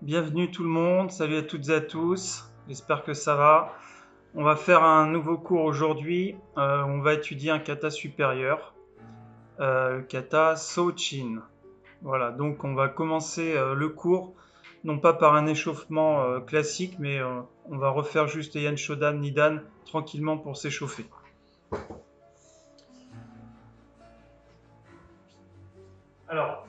Bienvenue tout le monde, salut à toutes et à tous, j'espère que ça va. On va faire un nouveau cours aujourd'hui, on va étudier un kata supérieur, le kata Sochin. Voilà, donc on va commencer le cours, non pas par un échauffement classique, mais on va refaire juste Yan Shodan Nidan tranquillement pour s'échauffer. Alors,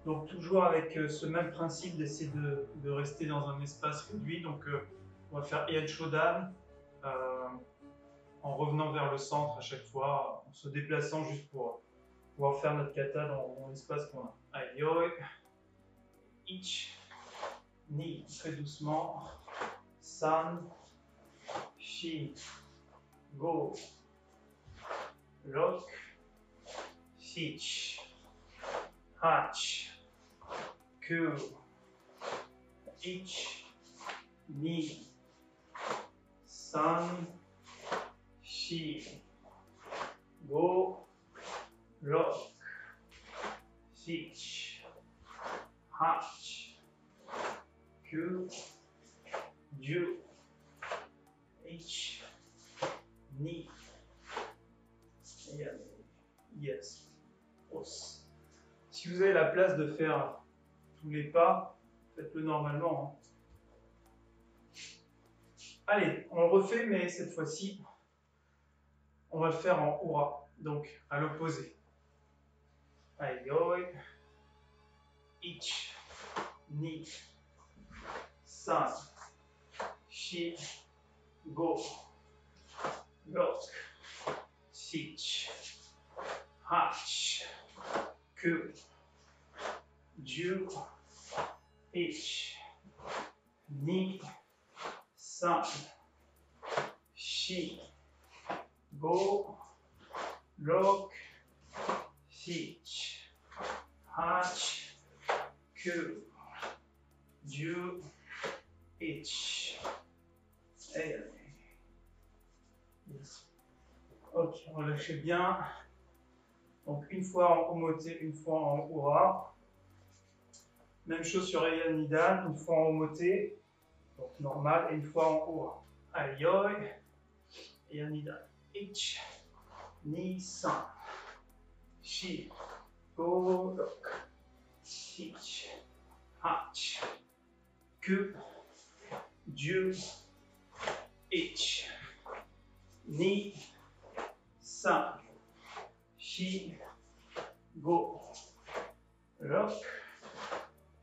donc toujours avec ce même principe d'essayer de rester dans un espace réduit, donc on va faire Yan Shodan. En revenant vers le centre à chaque fois, en se déplaçant juste pour pouvoir faire notre kata dans l'espace qu'on a. Allez, yo, ich, ni, très doucement, san, shi, go, lock, sich, hach, ku, ich, ni, san, shi, go, lock, sich, hach, ku, ju, ich, ni, yes, os. Si vous avez la place de faire tous les pas, faites-le normalement. Allez, on le refait, mais cette fois-ci, on va le faire en Ura, donc à l'opposé. Allez, yo, ich, ni, san, shi, go, lock, sich, hach, ku, ju, ich, ni, san, shi, go, lock, sich, hach, ku, ju, ich. Et yes. Ok, relâchez bien. Donc une fois en Omote, une fois en Ura. Même chose sur Eyan Nidan, une fois en Omote, donc normal, et une fois en Ura. Allez, yo, Eyan Nidan. Ich, ni, san, shi, go, lock, sich, hach, ku, ju, ich, ni, san, shi, go, lock,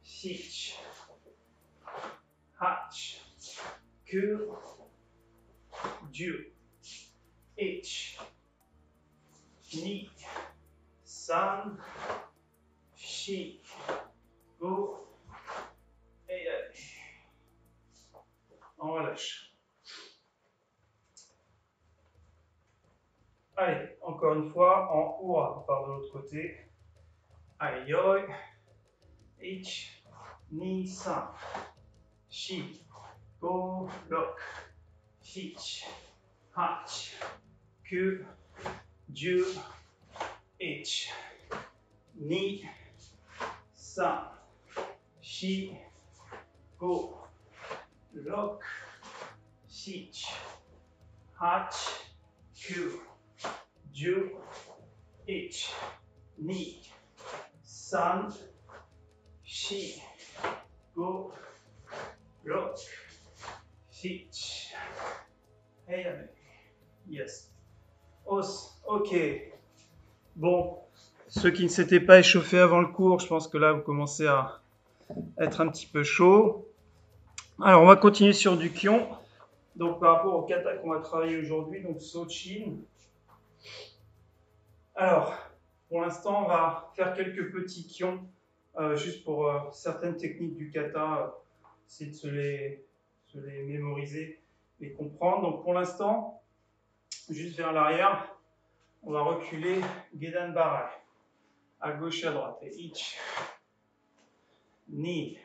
sich, hach, ku, ju, ich, ni, san, shi, go, et allez. On relâche. Allez, encore une fois, en Ura, on part de l'autre côté. Allez, yo, ich, ni, san, shi, go, lock, sich, hach, ku, ju, ich, ni, san, shi, go, lock, sich, hach, ku, ju, ich, ni, san, shi, go, lock, sich. Hey, yes. Os, ok. Bon, ceux qui ne s'étaient pas échauffés avant le cours, je pense que là, vous commencez à être un petit peu chaud. Alors, on va continuer sur du Kion. Donc, par rapport au kata qu'on va travailler aujourd'hui, donc Sochin. Alors, pour l'instant, on va faire quelques petits Kion, juste pour certaines techniques du kata, essayer de se les mémoriser, les comprendre. Donc, pour l'instant, juste vers l'arrière, on va reculer Gedan Barai, à gauche et à droite. Et ich, ni,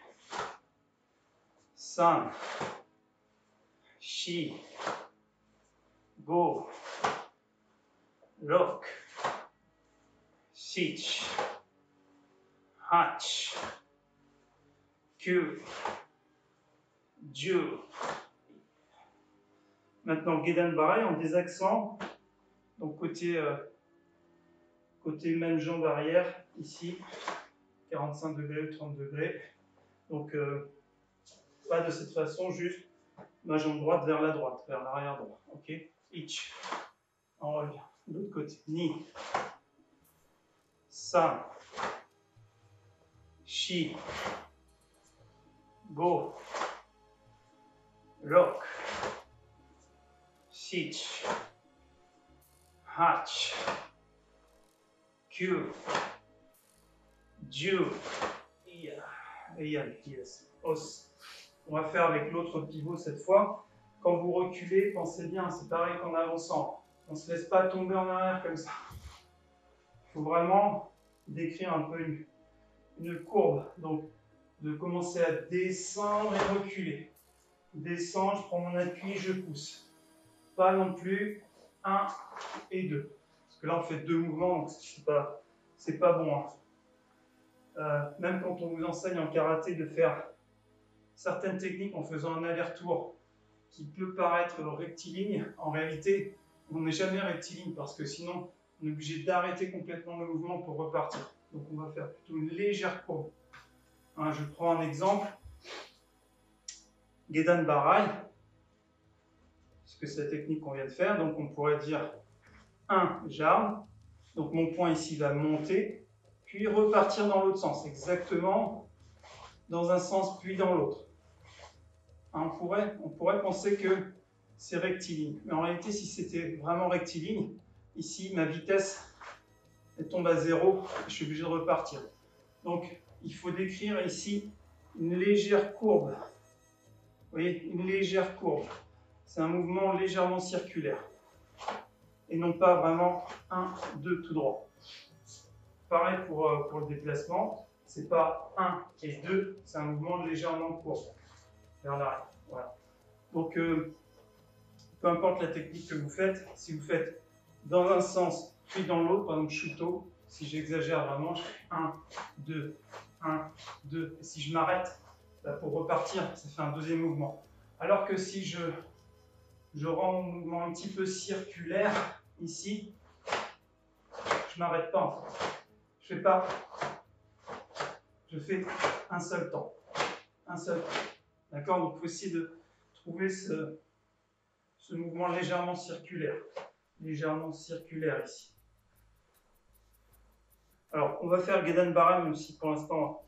san, shi, go, lock, sich, hach, Q, Ju. Maintenant, Gedan Barai en des accents. Donc, côté même jambe arrière, ici, 45 degrés ou 30 degrés. Donc, pas de cette façon, juste ma jambe droite vers la droite, vers l'arrière droit. Ok, Ich. On revient. De l'autre côté. Ni. San. Shi. Go. Rock. Sich. Hach. Q. Ju. Iya. Yes. Os. On va faire avec l'autre pivot cette fois. Quand vous reculez, pensez bien, c'est pareil qu'en avançant. On ne se laisse pas tomber en arrière comme ça. Il faut vraiment décrire un peu une courbe. Donc, de commencer à descendre et reculer. Descends, je prends mon appui, je pousse. Pas non plus 1 et 2. Parce que là, on fait 2 mouvements, donc c'est pas bon. Hein. Même quand on vous enseigne en karaté de faire certaines techniques en faisant un aller-retour qui peut paraître rectiligne, en réalité, on n'est jamais rectiligne parce que sinon, on est obligé d'arrêter complètement le mouvement pour repartir. Donc, on va faire plutôt une légère courbe. Hein, je prends un exemple. Gedan Barai, puisque c'est la technique qu'on vient de faire. Donc, on pourrait dire 1, j'arme. Donc, mon point ici va monter, puis repartir dans l'autre sens, exactement dans un sens, puis dans l'autre. Hein, on pourrait penser que c'est rectiligne. Mais en réalité, si c'était vraiment rectiligne, ici, ma vitesse, elle tombe à 0, et je suis obligé de repartir. Donc, il faut décrire ici une légère courbe. Vous voyez, une légère courbe. C'est un mouvement légèrement circulaire. Et non pas vraiment 1, 2 tout droit. Pareil pour le déplacement. C'est pas 1 et 2, c'est un mouvement légèrement courbe. Vers l'arrière. Voilà. Donc, peu importe la technique que vous faites, si vous faites dans un sens puis dans l'autre, par exemple Shuto, si j'exagère vraiment, je fais 1, 2, 1, 2. Et si je m'arrête, bah, pour repartir, ça fait un deuxième mouvement. Alors que si je rends mon mouvement un petit peu circulaire, ici, je ne m'arrête pas en fait. Je fais pas. Je fais un seul temps. Un seul temps. D'accord? Donc, il faut essayer de trouver ce mouvement légèrement circulaire. Légèrement circulaire ici. Alors, on va faire Gedan Barai, même si pour l'instant,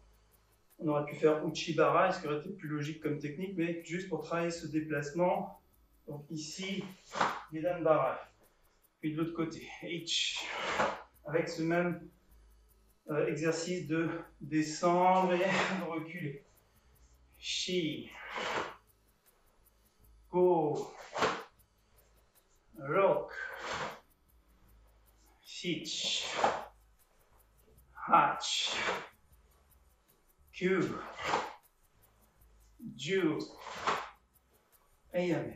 on aurait pu faire Uchi Barai, ce qui aurait été plus logique comme technique, mais juste pour travailler ce déplacement. Donc ici, Gedan Barai. Puis de l'autre côté, Ich. Avec ce même exercice de descendre et de reculer. Shi. Go. Rock. Sich. Hach. Q. Ju. Ayame.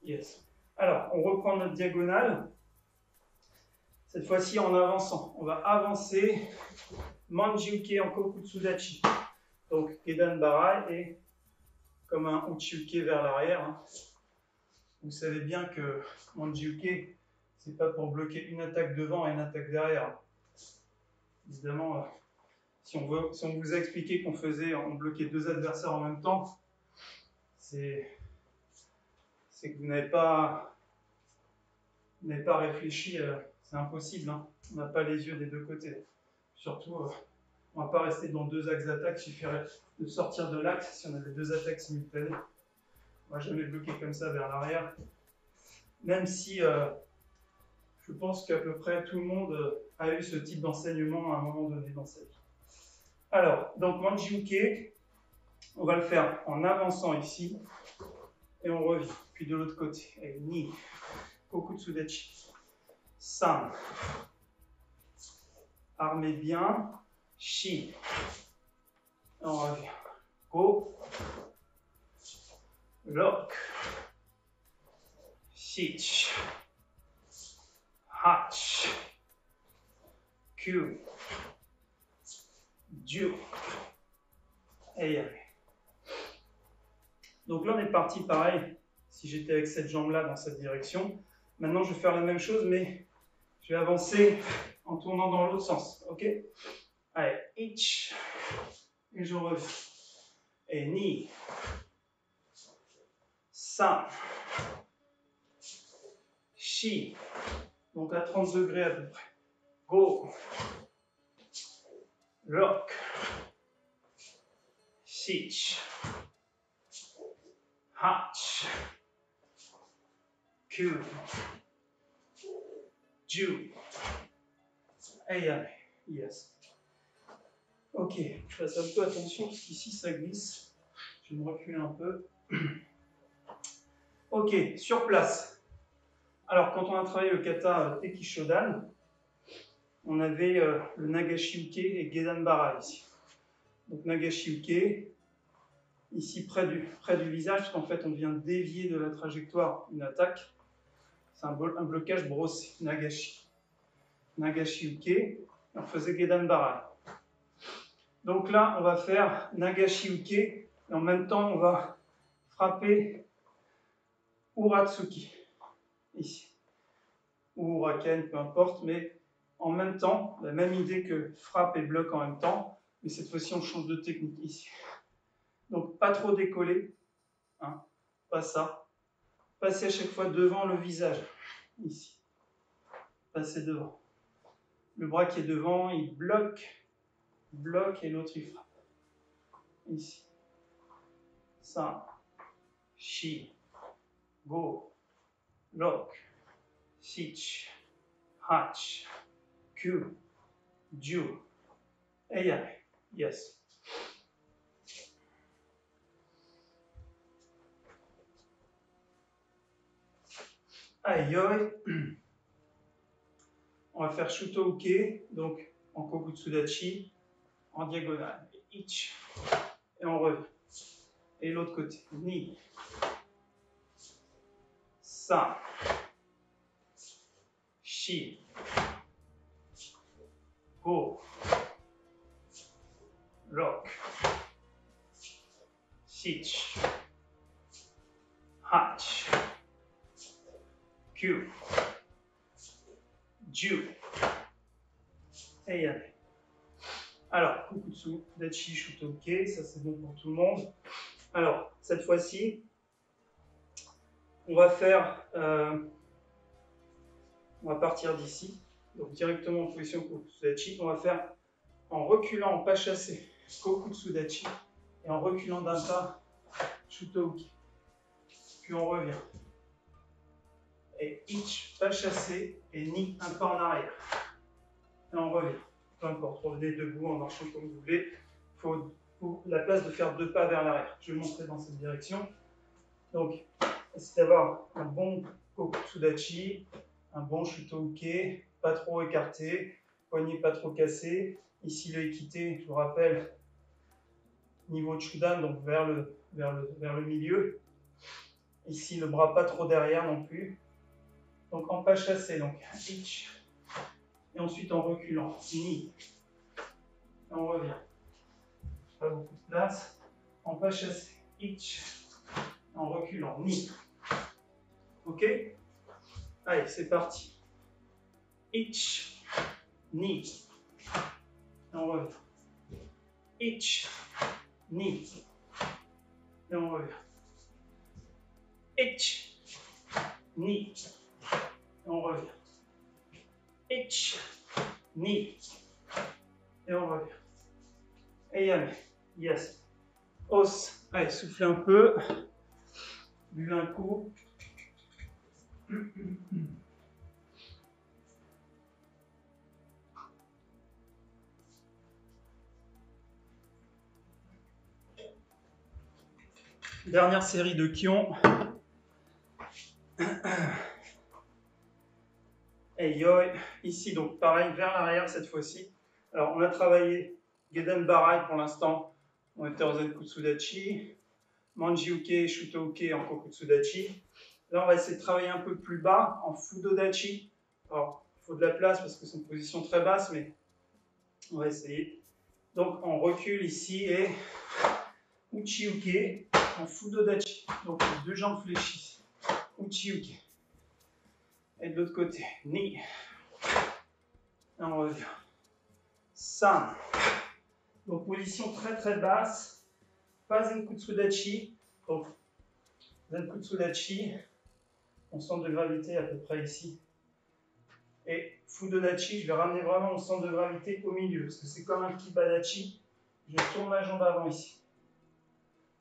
Yes. Alors, on reprend notre diagonale. Cette fois-ci en avançant. On va avancer Manji-uke en Kokutsudachi. Donc, Gedan Barai est comme un Uchi-uke vers l'arrière. Hein. Vous savez bien que Manji-uke, c'est pas pour bloquer une attaque devant et une attaque derrière. Évidemment, si on vous a expliqué on bloquait 2 adversaires en même temps, c'est que vous n'avez pas réfléchi, c'est impossible, hein. On n'a pas les yeux des deux côtés. Surtout, on ne va pas rester dans 2 axes d'attaque, il suffirait de sortir de l'axe si on avait 2 attaques simultanées. On ne va jamais bloquer comme ça vers l'arrière. Même si je pense qu'à peu près tout le monde a eu ce type d'enseignement à un moment donné dans sa vie. Alors, donc Manji-uke, on va le faire en avançant ici, et on revient. Puis de l'autre côté, et Ni, Kokutsudachi, San, armez bien, Shi, on revient, Go, Lock, Sich, Hach, Q, Ju, et Donc là, on est parti pareil, si j'étais avec cette jambe-là dans cette direction. Maintenant, je vais faire la même chose, mais je vais avancer en tournant dans l'autre sens, ok? Allez, ich, et je reviens. Et ni, san, shi, donc à 30 degrés à peu près. Go, lock, sich, hach, ku, ju, et allez, yes. Ok, je fasse un peu attention parce qu'ici ça glisse. Je vais me reculer un peu. Ok, sur place. Alors, quand on a travaillé le kata Teki Shodan, on avait le Nagashi Uke et Gedan Bara ici. Donc, Nagashi Uke, ici près du visage, parce qu'en fait, on vient dévier de la trajectoire une attaque. C'est un blocage brossé, Nagashi. Nagashi Uke, on faisait Gedan Bara. Donc là, on va faire Nagashi Uke, et en même temps, on va frapper Uratsuki, ici. Ou Uraken, peu importe, mais en même temps, la même idée que frappe et bloc en même temps, mais cette fois-ci, on change de technique, ici. Donc, pas trop décoller, hein, pas ça. Passer à chaque fois devant le visage, ici. Passer devant. Le bras qui est devant, il bloque, et l'autre, il frappe. Ici. Ça. Shi. Go. Lock. Sich. Hach. Ku. Ju. Et allez. Yes. Aïe, aïe. On va faire Shuto Uke, donc en Kokutsudachi, en diagonale. Ich. Et on revient. Et l'autre côté. Ni. Sa. Shi. Go. Lock. Sich. Hach. Ku. Ju. Et allez. Alors, Kokutsu, Dachi, Shutoke, ça c'est bon pour tout le monde. Alors, cette fois-ci, on va faire, on va partir d'ici, donc directement en position Kokutsu Dachi. On va faire en reculant, en pas chassé, Kokutsu Dachi, et en reculant d'un pas, Shutoke. Puis on revient. Et ich, pas chassé, et ni, un pas en arrière. Et on revient. Peu importe, revenez debout en marchant comme vous voulez. Il faut la place de faire 2 pas vers l'arrière. Je vais montrer dans cette direction. Donc, c'est d'avoir un bon Kokutsudachi, un bon Shuto-uke, pas trop écarté, poignet pas trop cassé. Ici, le Ekite, je vous rappelle, niveau de Shudan, donc vers le milieu. Ici, le bras pas trop derrière non plus. Donc, en pas chassé, donc ich. Et ensuite en reculant, ni. Et on revient. Pas beaucoup de place. En pas chassé, ich. En reculant, ni. Ok? Allez, c'est parti. Ich, ni. Et on revient. Ich, ni. Et on revient. Ich, ni. Et on revient. Ich, ni. Et on revient. Et yame. Yes. Os. Allez, soufflez un peu. Buvez un coup. Dernière série de Kion. Et yoi. Ici, donc pareil, vers l'arrière cette fois-ci. Alors, on a travaillé Gedan Barai pour l'instant. On était en Zenkutsudachi. Manji-uke, Shuto-uke en Kokutsudachi. Là, on va essayer de travailler un peu plus bas en Fudo-dachi. Alors, il faut de la place parce que c'est une position très basse, mais on va essayer. Donc, on recule ici et Uchi-uke. en Fudodachi. Donc les deux jambes fléchies. Uchi-uke. Et de l'autre côté, ni. Et on revient. San. Donc position très très basse. Pas Zenkutsudachi. Donc Zenkutsudachi. Mon centre de gravité à peu près ici. Et Fudodachi, je vais ramener vraiment mon centre de gravité au milieu. Parce que c'est comme un Kibadachi. Je tourne ma jambe avant ici.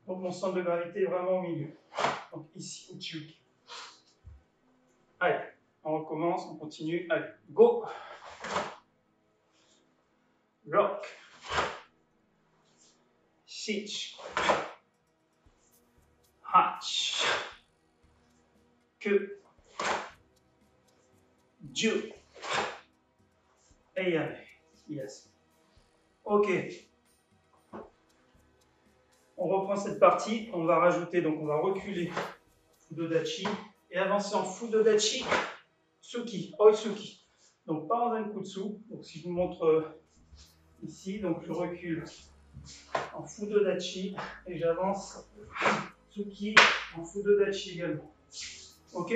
Donc mon centre de gravité est vraiment au milieu. Donc ici, Uchi-uke. Allez, on recommence, on continue. Allez, go! Rock. Shich. Hatch. Que. Ju. Et allez. Yes. Ok. On reprend cette partie. On va rajouter, donc on va reculer Fudodachi et avancer en Fudodachi. Tsuki. Oitsuki. Donc pas en Zenkutsu. Donc si je vous montre ici, donc je recule en Fudodachi et j'avance Tsuki en Fudodachi également. Ok?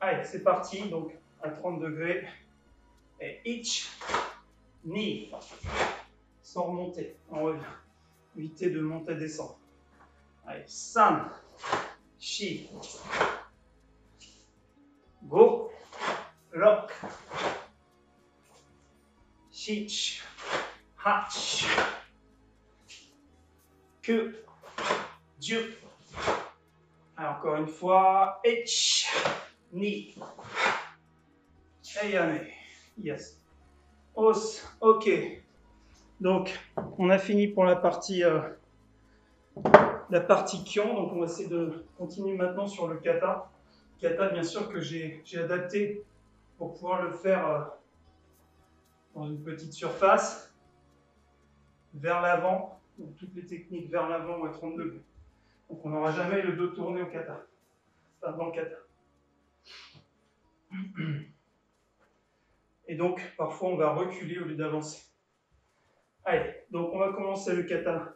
Allez, c'est parti. Donc à 30 degrés. Et ich, ni. Sans remonter. On revient. Éviter de monter et descendre. Allez, san, shi, go, rock, shich, hach, que, ju. Alors, encore une fois, ich, ni, ayane. Yes. Os, ok. Donc, on a fini pour la partie Kion. Donc, on va essayer de continuer maintenant sur le kata. Kata, bien sûr, que j'ai adapté pour pouvoir le faire dans une petite surface, vers l'avant. Donc, toutes les techniques vers l'avant ou à 30 degrés. Donc, on n'aura jamais le dos tourné au kata. Enfin, dans le kata. Et donc, parfois, on va reculer au lieu d'avancer. Allez, donc on va commencer le kata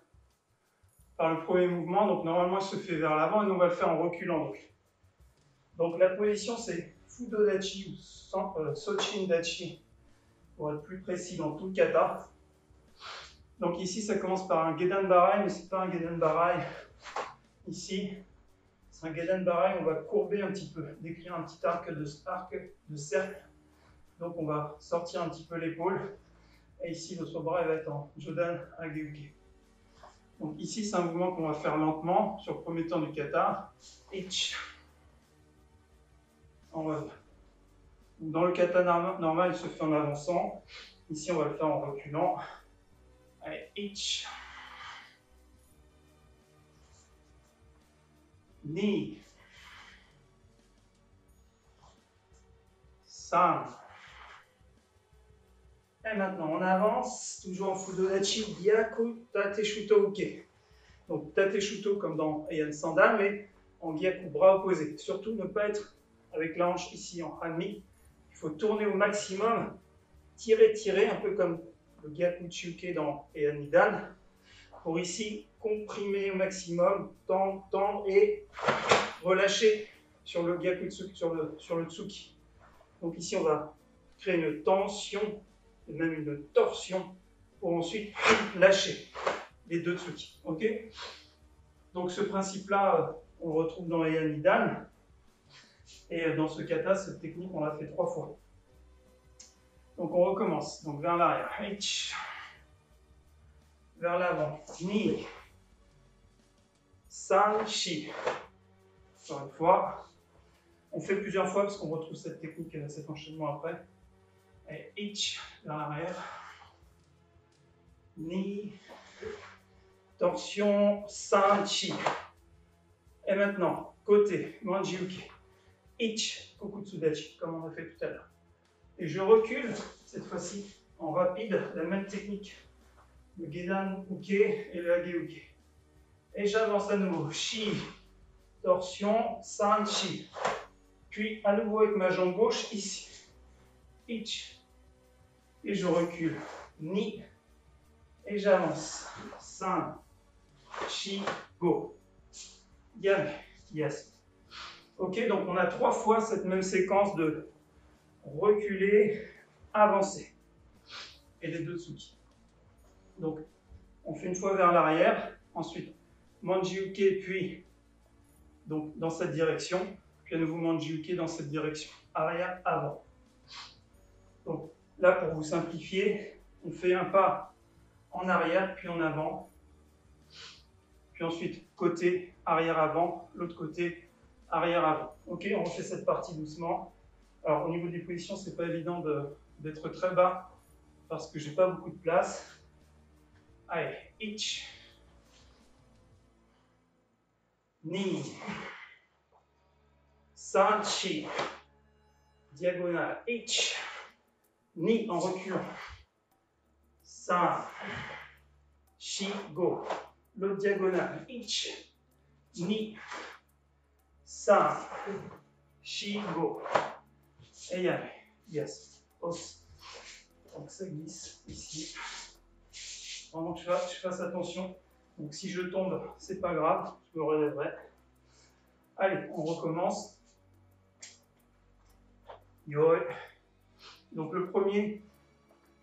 par le premier mouvement. Donc, normalement, il se fait vers l'avant et nous, on va le faire en reculant. Donc la position, c'est Fudodachi ou Sochin-dachi, pour être plus précis dans tout le kata. Donc ici, ça commence par un Gedan Barai, mais ce n'est pas un Gedan Barai. Ici, c'est un Gedan Barai, on va courber un petit peu, décrire un petit arc de cercle. Donc on va sortir un petit peu l'épaule. Et ici, notre bras va être en Jodan Ageuke. Donc ici, c'est un mouvement qu'on va faire lentement sur le premier temps du kata. Ich. On revient. Dans le kata normal, il se fait en avançant. Ici, on va le faire en reculant. Allez, ich. Ni. San. Et maintenant, on avance, toujours en Fudodachi, Gyaku Tateshuto Uke. Donc, Tateshuto comme dans Heian Sanda, mais en Gyaku, bras opposés. Surtout, ne pas être avec la hanche ici en Hanmi. Il faut tourner au maximum, tirer, un peu comme le Gyaku Chiuke dans Heian Nidan, pour ici comprimer au maximum, tendre et relâcher sur le Gyaku sur le Tsuki. Donc ici, on va créer une tension, et même une torsion, pour ensuite lâcher les deux Tsuki. Ok? Donc ce principe-là, on le retrouve dans Heian Nidan. Et dans ce kata, cette technique, on l'a fait 3 fois. Donc on recommence. Donc vers l'arrière. Vers l'avant. Ni. San, shi. Encore une fois. On fait plusieurs fois parce qu'on retrouve cette technique, cet enchaînement après. Et ich, vers l'arrière. Ni. Torsion, san, shi. Et maintenant, côté, Manji-uke. Ich, Kokutsudachi, comme on a fait tout à l'heure. Et je recule, cette fois-ci, en rapide, la même technique. Le Gedan Uke et le Age Uke. Et j'avance à nouveau. Shi, torsion, san, shi. Puis à nouveau avec ma jambe gauche, ici. Ich. Et je recule. Ni. Et j'avance. San, shi, go. Yame. Yes. Ok, donc on a 3 fois cette même séquence de reculer, avancer. Et les deux tsuki. Donc, on fait une fois vers l'arrière, ensuite Manji-uke, puis donc, dans cette direction, puis à nouveau Manji-uke dans cette direction. Arrière, avant. Donc là, pour vous simplifier, on fait un pas en arrière, puis en avant. Puis ensuite, côté, arrière-avant, l'autre côté, arrière-avant. Ok, on refait cette partie doucement. Alors, au niveau des positions, c'est pas évident d'être très bas parce que j'ai pas beaucoup de place. Allez, ichi, ni, san, shi, diagonale, ichi, ni en reculant, san, shi, go. L'autre diagonale, ichi, ni, san, shi, go. Et yame, yes, os. Donc ça glisse ici. Vraiment que je fasse attention. Donc si je tombe, c'est pas grave, je me relèverai. Allez, on recommence. Yoi. Donc le premier,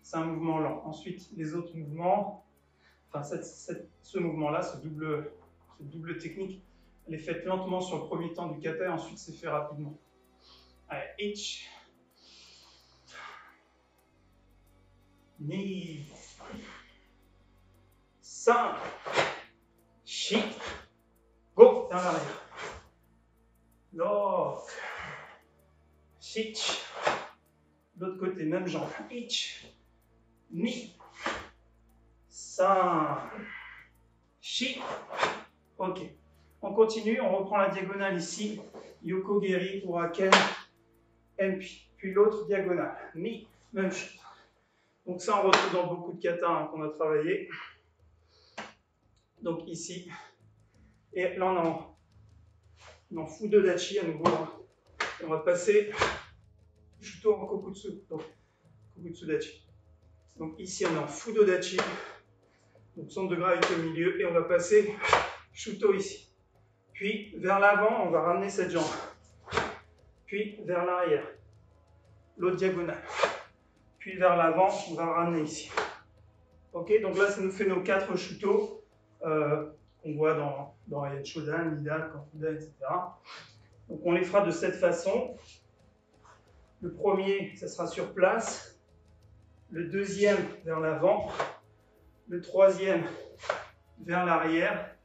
c'est un mouvement lent. Ensuite, les autres mouvements, enfin ce mouvement-là, cette double technique, elle est faite lentement sur le premier temps du kata et ensuite c'est fait rapidement. Allez, ichi, ni, san, shi, go, vers l'arrière. Lock, shich, l'autre côté, même jambe, ich, ni, san, shi, ok. On continue, on reprend la diagonale ici, Yokogeri, Uraken, Enpi, puis l'autre diagonale, ni, même chose. Donc ça, on retrouve dans beaucoup de katas hein, qu'on a travaillé. Donc ici, et là on en Fudo Dachi à nouveau. Hein. On va passer Shuto en Kokutsu, donc Kokutsu Dachi. Donc ici on est en Fudo Dachi, donc centre de gravité au milieu, et on va passer Shuto ici. Puis vers l'avant, on va ramener cette jambe. Puis vers l'arrière, l'autre diagonale. Puis vers l'avant, on va ramener ici. Ok, donc là ça nous fait nos 4 Shuto qu'on voit dans Heian Shodan, Nida, Kanfuda, etc. Donc on les fera de cette façon. Le premier, ça sera sur place. Le deuxième, vers l'avant. Le troisième, vers l'arrière.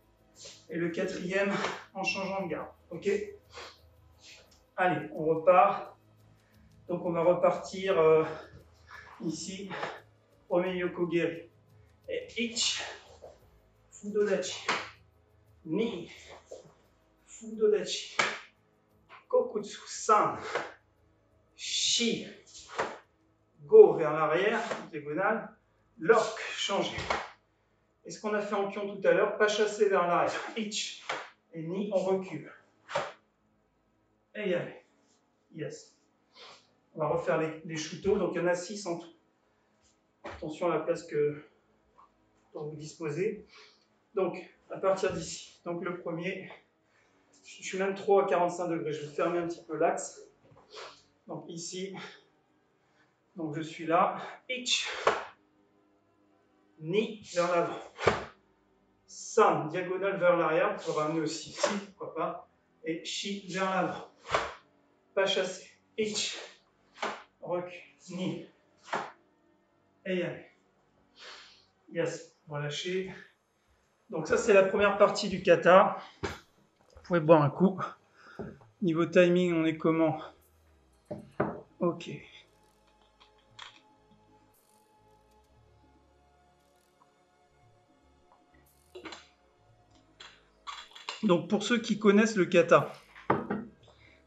Et le quatrième, en changeant de garde. Ok? Allez, on repart. Donc on va repartir ici. Premier Yokogeri. Et ich, Fudo Dachi. Ni, Fudo Dachi. Kokutsu, san. Shi, go vers l'arrière, diagonale, lock, changer. Et ce qu'on a fait en kion tout à l'heure, pas chasser vers l'arrière, ich, et ni, on recule. Et y aller, yes. On va refaire les shuto, donc il y en a 6 en tout. Attention à la place dont vous disposez. Donc, à partir d'ici, donc le premier, je suis même trop à 45 degrés, je vais fermer un petit peu l'axe. Donc ici, donc je suis là, ich, ni vers l'avant, san, diagonale vers l'arrière, on peut ramener aussi ici, pourquoi pas, et shi vers l'avant, pas chassé, ich, recul, ni, et y aller. Yes, relâcher. Donc ça c'est la première partie du kata. Vous pouvez boire un coup. Niveau timing, on est comment? Ok. Donc pour ceux qui connaissent le kata,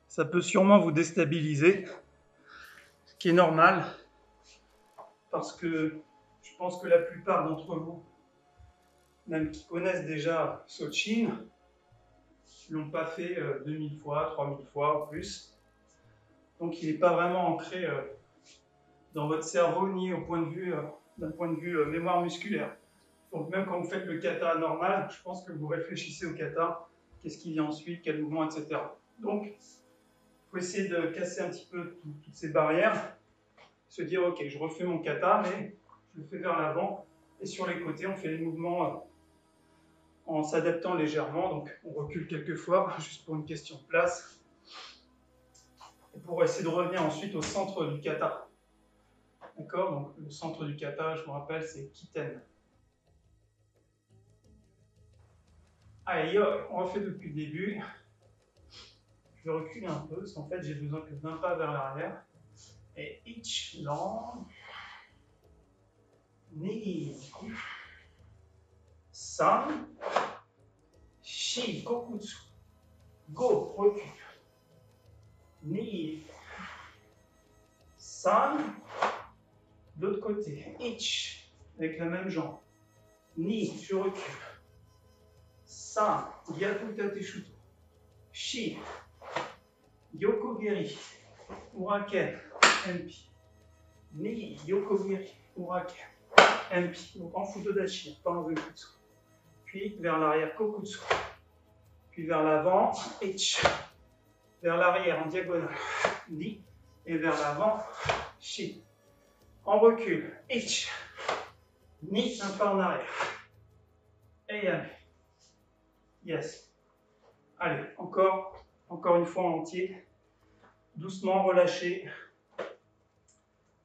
ça peut sûrement vous déstabiliser, ce qui est normal, parce que je pense que la plupart d'entre vous, même qui connaissent déjà Sochin, ne l'ont pas fait 2000 fois, 3000 fois ou plus. Donc il n'est pas vraiment ancré dans votre cerveau ni au point de vue, d'un point de vue mémoire musculaire. Donc même quand vous faites le kata normal, je pense que vous réfléchissez au kata qu'est-ce qui vient ensuite, quel mouvement, etc. Donc, il faut essayer de casser un petit peu toutes ces barrières, se dire, ok, je refais mon kata, mais je le fais vers l'avant, et sur les côtés, on fait les mouvements en s'adaptant légèrement, donc on recule quelques fois, juste pour une question de place, et pour essayer de revenir ensuite au centre du kata. D'accord? Donc le centre du kata, je vous rappelle, c'est Kiten. Allez, on refait depuis le début. Je vais reculer un peu, parce qu'en fait, j'ai besoin que d'un pas vers l'arrière. Et ich, long, ni, san, shi, kokutsu, go, recule, ni, san, de l'autre côté, ich, avec la même jambe, ni, je recule, san, gyakutate shuto, shi, yokogiri, uraken, enpi, ni, yokogiri, uraken, enpi, donc en fudodachi, pas en zenkutsu. Puis vers l'arrière, kokutsu. Puis vers l'avant, ich. Vers l'arrière en diagonale, ni. Et vers l'avant, shi. En recul, ich. Ni, un pas en arrière. Et allez. Yes. Allez, encore une fois en entier. Doucement, relâchez.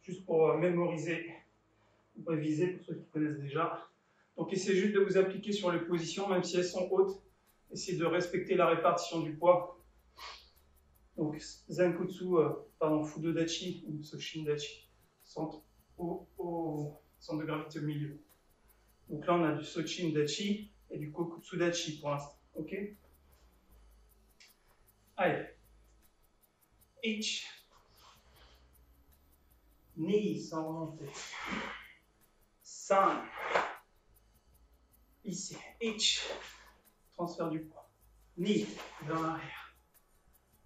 Juste pour mémoriser, ou réviser pour ceux qui connaissent déjà. Donc essayez juste de vous appliquer sur les positions, même si elles sont hautes. Essayez de respecter la répartition du poids. Donc Zenkutsu, Fudodachi ou Soshin-dachi, centre au centre de gravité au milieu. Donc là on a du Soshin-dachi et du Kokutsu-dachi pour l'instant. Ok? Allez. Ich. Ni sans remonter. San. Ici. Ich. Transfert du poids. Ni vers l'arrière.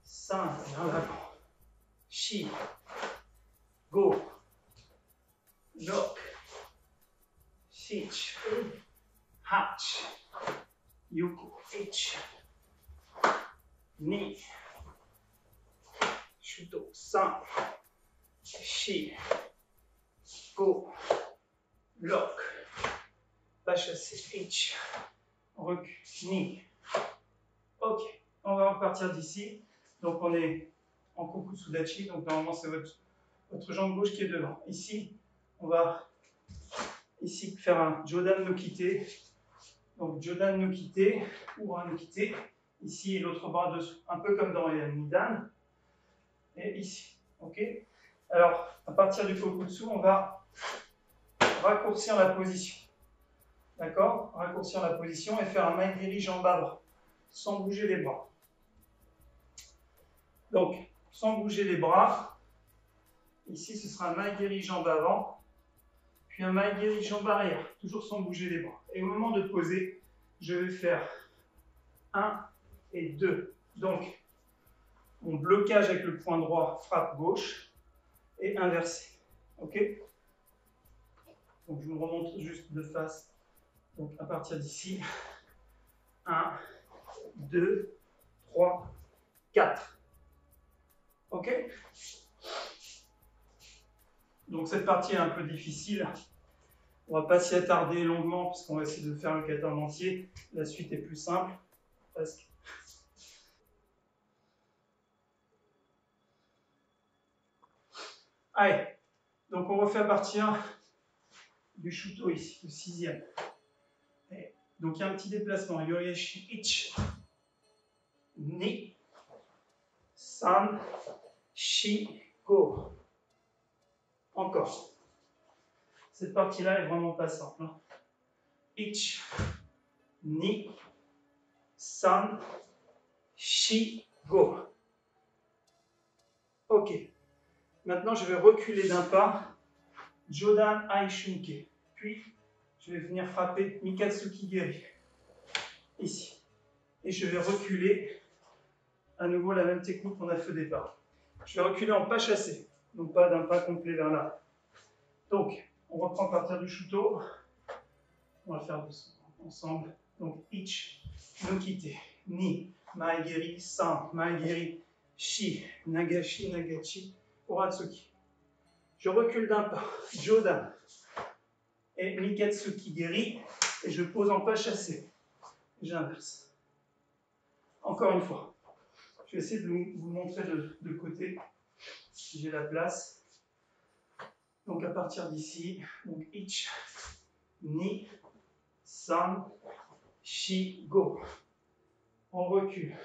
San vers l'avant. Shi. Go. Lock. Shich. Hach. Yuko. Ich. Ni. Shuto. San. Shi. Go. Lock. Pas chasser. Ich. Recul. Ni. Ok. On va repartir d'ici. Donc on est en Kokutsu-dachi. Donc normalement c'est votre jambe gauche qui est devant. Ici, on va faire un Jodan no Kite. Donc Jodan no Kite, ou un no Kite. Ici, l'autre bras dessous. Un peu comme dans les Nidan. Et ici. Ok? Alors, à partir du Kokutsu, on va raccourcir la position. D'accord? Raccourcir la position et faire un maigiri jambe avant, sans bouger les bras. Donc, sans bouger les bras, ici ce sera un maigiri jambe avant, puis un maigiri jambe arrière, toujours sans bouger les bras. Et au moment de poser, je vais faire 1 et 2. Donc, mon blocage avec le poing droit, frappe gauche, et inversé. Ok? Donc, je me remonte juste de face. Donc, à partir d'ici, 1, 2, 3, 4. Ok? Donc, cette partie est un peu difficile. On ne va pas s'y attarder longuement, parce qu'on va essayer de faire le kata en entier. La suite est plus simple. Presque. Allez. Donc, on refait à partir du shuto ici, le 6e. Donc il y a un petit déplacement. Yoreshi ich, ni, san, shi, go. Encore. Cette partie-là est vraiment pas simple. Hein. Ich, ni, san, shi, go. Ok. Maintenant, je vais reculer d'un pas. Jodan Aishunke. Puis, je vais venir frapper Mikatsuki Geri. Ici. Et je vais reculer. À nouveau la même technique qu'on a fait au départ. Je vais reculer en pas chassé. Donc pas d'un pas complet vers là. Donc, on reprend à partir du shuto. On va le faire ensemble. Donc, ich, no kite. ni, maegiri, san, maegiri, shi, nagashi, nagachi, oratsuki. Je recule d'un pas, jodan, et mikatsuki geri, et je pose en pas chassé. J'inverse. Encore une fois. Je vais essayer de vous montrer de côté, si j'ai la place. Donc à partir d'ici, donc ich, ni, san, shi, go. On recule.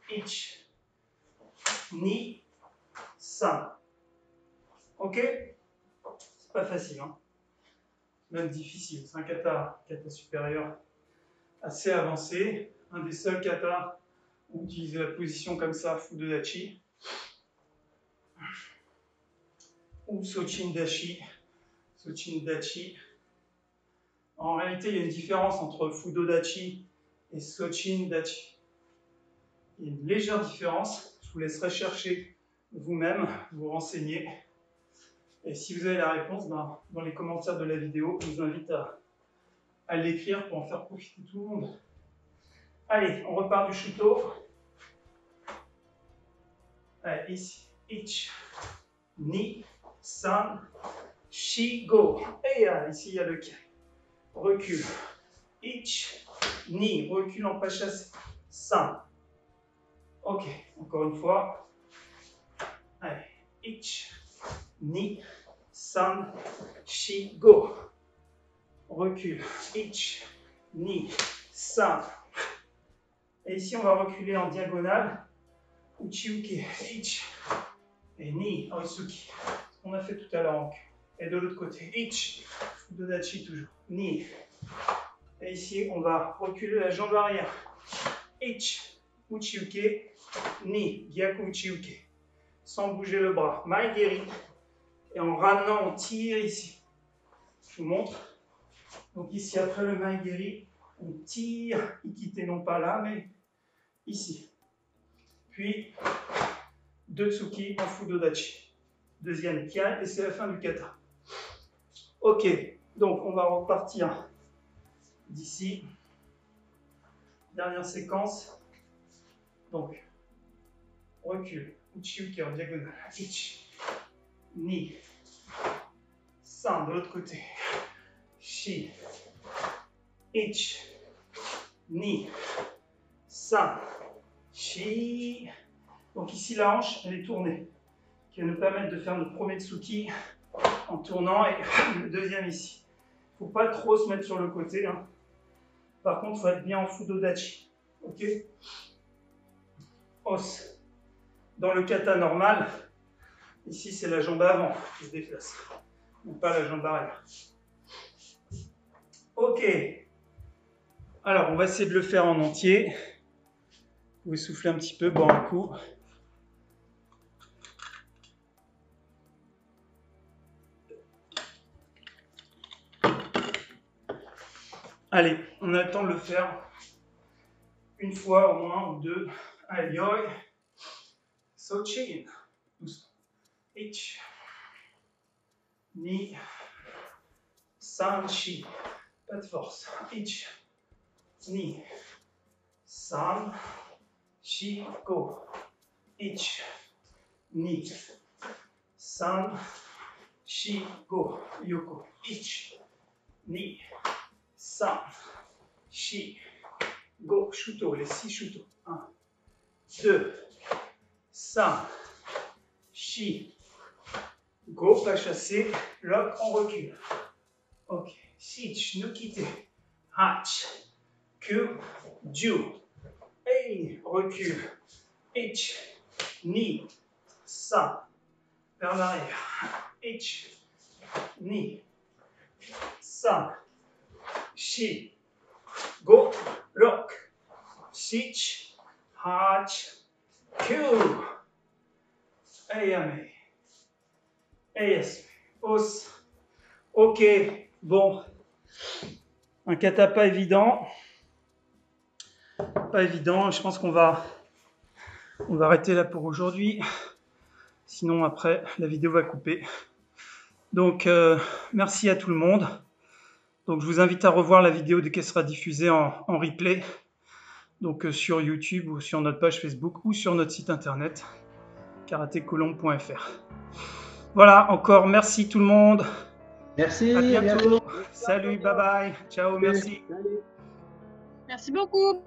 Ich, ni, san. Ok? C'est pas facile, hein? Même difficile. C'est un kata supérieur assez avancé. Un des seuls katas où utiliser la position comme ça, Fudo Dachi. Ou Sochin Dachi. Sochin Dachi. En réalité, il y a une différence entre Fudo Dachi et Sochin Dachi. Il y a une légère différence. Je vous laisserai chercher vous-même, vous renseigner. Et si vous avez la réponse, dans les commentaires de la vidéo, je vous invite à l'écrire pour en faire profiter tout le monde. Allez, on repart du shuto. Allez, ici. Ich, ni, san, shi, go. Et ici, il y a le kiri. Recule. Ich, ni, recule en pas chassé. San. Ok, encore une fois. Allez, ich, ni, san, shi, go. Recule. Ich, ni, san. Et ici, on va reculer en diagonale. Uchiuke, ich, et ni, oisuki. Ce qu'on a fait tout à l'heure en cul. Et de l'autre côté, ich, Fudo Dachi toujours. Ni. Et ici, on va reculer la jambe arrière. Ich, uchiuke, ni, gyaku uchiuke. Sans bouger le bras. Maegiri. Et en ramenant, on tire ici. Je vous montre. Donc ici, après le maegiri, on tire, ikite non pas là, mais ici. Puis, deux tsuki en Fudo Dachi. Deuxième kya, et c'est la fin du kata. Ok, donc on va repartir d'ici. Dernière séquence. Donc, recule. Uchiuke en diagonale. Ich, ni, san de l'autre côté. Shi, ich, ni, san, shi. Donc ici la hanche, elle est tournée, qui va nous permettre de faire notre premier tsuki en tournant et le deuxième ici. Il ne faut pas trop se mettre sur le côté. Hein. Par contre, il faut être bien en Fudo Dachi. Ok? Os. Dans le kata normal, ici c'est la jambe avant qui se déplace, non pas la jambe arrière. Ok. Alors, on va essayer de le faire en entier. Vous pouvez souffler un petit peu, boire un coup. Allez, on a le temps de le faire une fois au moins ou deux. Allez, yoi. Sochin. Ich. Ni. San, shi. Pas de force. Ich. Ni. San. Shi, go. Ich. Ni. San. Shi, go. Yoko. Ich. Ni. San, shi, go, shuto, les 6 shuto. 1, 2, san, shi, go, pas chassé, lock, on recule. Ok, shich, nukite, hach, kyu, ju, hey, recule, ich, ni, san, vers l'arrière, ich, ni, san, shi, go, lock, shich, hach, kyu, ayame, ayas, os, ok, bon, un kata pas évident, je pense qu'on va arrêter là pour aujourd'hui, sinon après la vidéo va couper. Donc merci à tout le monde. Donc je vous invite à revoir la vidéo qui sera diffusée en replay. donc sur YouTube ou sur notre page Facebook ou sur notre site internet karatécolombe.fr. Voilà, encore merci tout le monde. Merci, À à bientôt. bientôt. Salut, bye bye. Ciao, merci. Salut. Merci beaucoup.